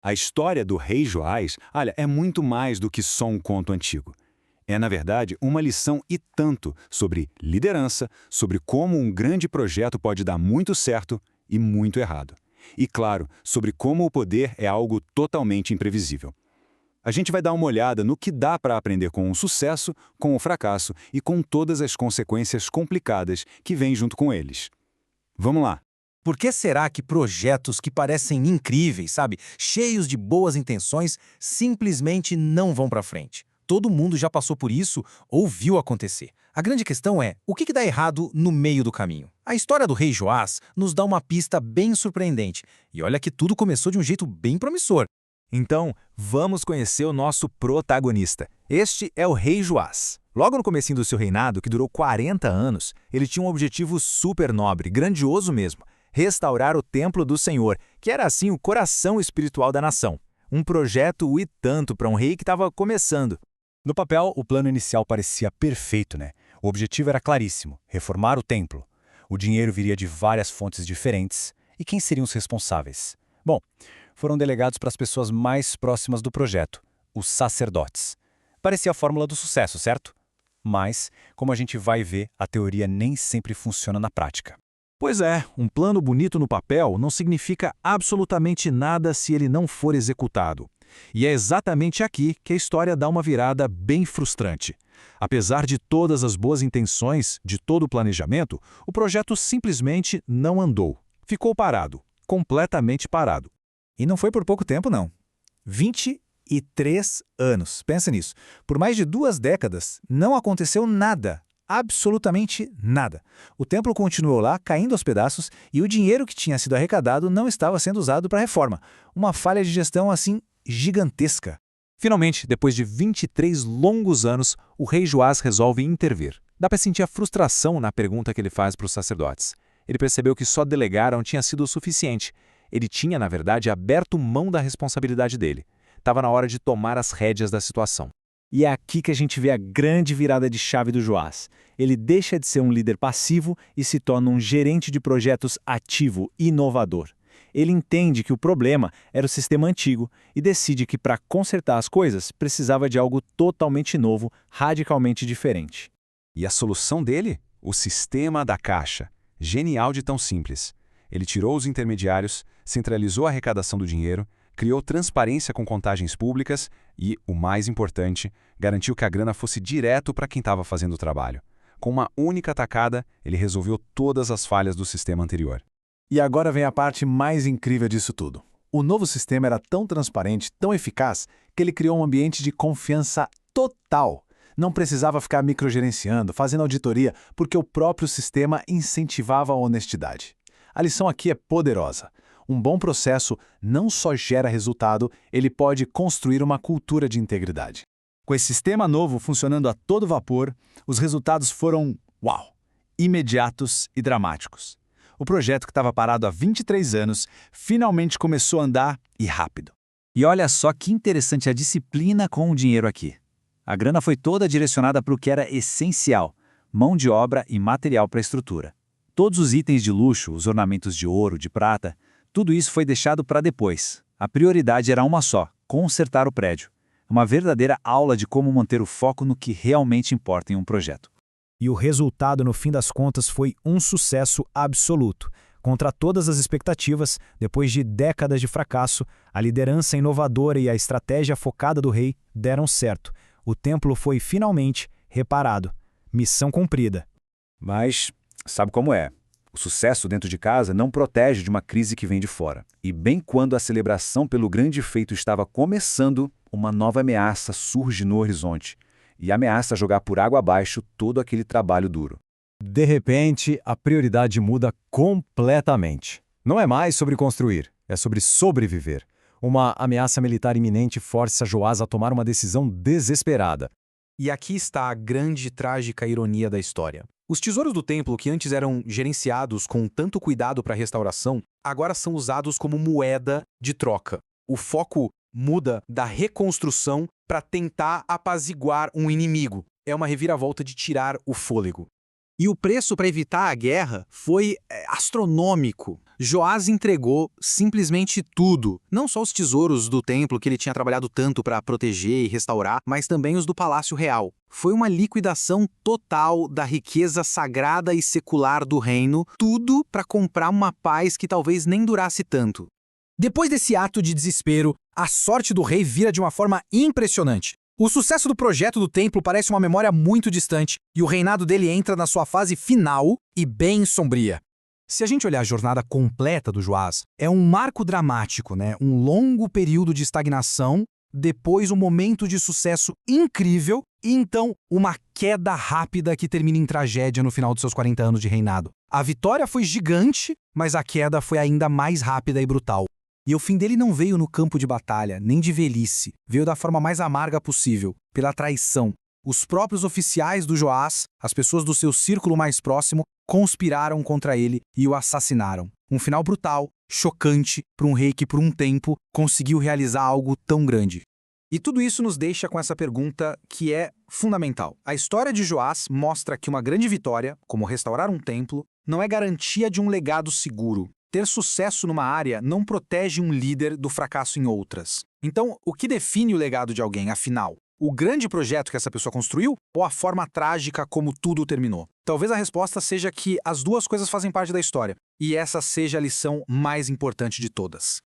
A história do rei Joás, olha, é muito mais do que só um conto antigo. É, na verdade, uma lição e tanto sobre liderança, sobre como um grande projeto pode dar muito certo e muito errado. E, claro, sobre como o poder é algo totalmente imprevisível. A gente vai dar uma olhada no que dá para aprender com o sucesso, com o fracasso e com todas as consequências complicadas que vêm junto com eles. Vamos lá! Por que será que projetos que parecem incríveis, sabe, cheios de boas intenções, simplesmente não vão para frente? Todo mundo já passou por isso ou viu acontecer. A grande questão é, o que dá errado no meio do caminho? A história do rei Joás nos dá uma pista bem surpreendente. E olha que tudo começou de um jeito bem promissor. Então, vamos conhecer o nosso protagonista. Este é o rei Joás. Logo no comecinho do seu reinado, que durou 40 anos, ele tinha um objetivo super nobre, grandioso mesmo: restaurar o templo do Senhor, que era assim o coração espiritual da nação. Um projeto e tanto para um rei que estava começando. No papel, o plano inicial parecia perfeito, né? O objetivo era claríssimo: reformar o templo. O dinheiro viria de várias fontes diferentes. E quem seriam os responsáveis? Bom, foram delegados para as pessoas mais próximas do projeto, os sacerdotes. Parecia a fórmula do sucesso, certo? Mas, como a gente vai ver, a teoria nem sempre funciona na prática. Pois é, um plano bonito no papel não significa absolutamente nada se ele não for executado. E é exatamente aqui que a história dá uma virada bem frustrante. Apesar de todas as boas intenções, de todo o planejamento, o projeto simplesmente não andou. Ficou parado, completamente parado. E não foi por pouco tempo, não. 23 anos. Pensa nisso. Por mais de 2 décadas, não aconteceu nada. Absolutamente nada. O templo continuou lá, caindo aos pedaços, e o dinheiro que tinha sido arrecadado não estava sendo usado para a reforma. Uma falha de gestão, assim, gigantesca. Finalmente, depois de 23 longos anos, o rei Joás resolve intervir. Dá para sentir a frustração na pergunta que ele faz para os sacerdotes. Ele percebeu que só delegaram tinha sido o suficiente. Ele tinha, na verdade, aberto mão da responsabilidade dele. Estava na hora de tomar as rédeas da situação. E é aqui que a gente vê a grande virada de chave do Joás. Ele deixa de ser um líder passivo e se torna um gerente de projetos ativo e inovador. Ele entende que o problema era o sistema antigo e decide que para consertar as coisas precisava de algo totalmente novo, radicalmente diferente. E a solução dele? O sistema da caixa. Genial de tão simples. Ele tirou os intermediários, centralizou a arrecadação do dinheiro, criou transparência com contagens públicas e, o mais importante, garantiu que a grana fosse direto para quem estava fazendo o trabalho. Com uma única tacada, ele resolveu todas as falhas do sistema anterior. E agora vem a parte mais incrível disso tudo. O novo sistema era tão transparente, tão eficaz, que ele criou um ambiente de confiança total. Não precisava ficar microgerenciando, fazendo auditoria, porque o próprio sistema incentivava a honestidade. A lição aqui é poderosa. Um bom processo não só gera resultado, ele pode construir uma cultura de integridade. Com esse sistema novo funcionando a todo vapor, os resultados foram, uau, imediatos e dramáticos. O projeto que estava parado há 23 anos finalmente começou a andar e rápido. E olha só que interessante a disciplina com o dinheiro aqui. A grana foi toda direcionada para o que era essencial: mão de obra e material para a estrutura. Todos os itens de luxo, os ornamentos de ouro, de prata, tudo isso foi deixado para depois. A prioridade era uma só: consertar o prédio. Uma verdadeira aula de como manter o foco no que realmente importa em um projeto. E o resultado, no fim das contas, foi um sucesso absoluto. Contra todas as expectativas, depois de décadas de fracasso, a liderança inovadora e a estratégia focada do rei deram certo. O templo foi finalmente reparado. Missão cumprida. Mas sabe como é? O sucesso dentro de casa não protege de uma crise que vem de fora. E bem quando a celebração pelo grande feito estava começando, uma nova ameaça surge no horizonte. E ameaça jogar por água abaixo todo aquele trabalho duro. De repente, a prioridade muda completamente. Não é mais sobre construir, é sobre sobreviver. Uma ameaça militar iminente força Joás a tomar uma decisão desesperada. E aqui está a grande e trágica ironia da história. Os tesouros do templo, que antes eram gerenciados com tanto cuidado para a restauração, agora são usados como moeda de troca. O foco muda da reconstrução para tentar apaziguar um inimigo. É uma reviravolta de tirar o fôlego. E o preço para evitar a guerra foi astronômico. Joás entregou simplesmente tudo, não só os tesouros do templo que ele tinha trabalhado tanto para proteger e restaurar, mas também os do Palácio Real. Foi uma liquidação total da riqueza sagrada e secular do reino, tudo para comprar uma paz que talvez nem durasse tanto. Depois desse ato de desespero, a sorte do rei vira de uma forma impressionante. O sucesso do projeto do templo parece uma memória muito distante e o reinado dele entra na sua fase final e bem sombria. Se a gente olhar a jornada completa do Joás, é um marco dramático, né? Um longo período de estagnação, depois um momento de sucesso incrível e então uma queda rápida que termina em tragédia no final dos seus 40 anos de reinado. A vitória foi gigante, mas a queda foi ainda mais rápida e brutal. E o fim dele não veio no campo de batalha, nem de velhice. Veio da forma mais amarga possível, pela traição. Os próprios oficiais do Joás, as pessoas do seu círculo mais próximo, conspiraram contra ele e o assassinaram. Um final brutal, chocante, para um rei que por um tempo conseguiu realizar algo tão grande. E tudo isso nos deixa com essa pergunta que é fundamental. A história de Joás mostra que uma grande vitória, como restaurar um templo, não é garantia de um legado seguro. Ter sucesso numa área não protege um líder do fracasso em outras. Então, o que define o legado de alguém, afinal? O grande projeto que essa pessoa construiu ou a forma trágica como tudo terminou? Talvez a resposta seja que as duas coisas fazem parte da história, e essa seja a lição mais importante de todas.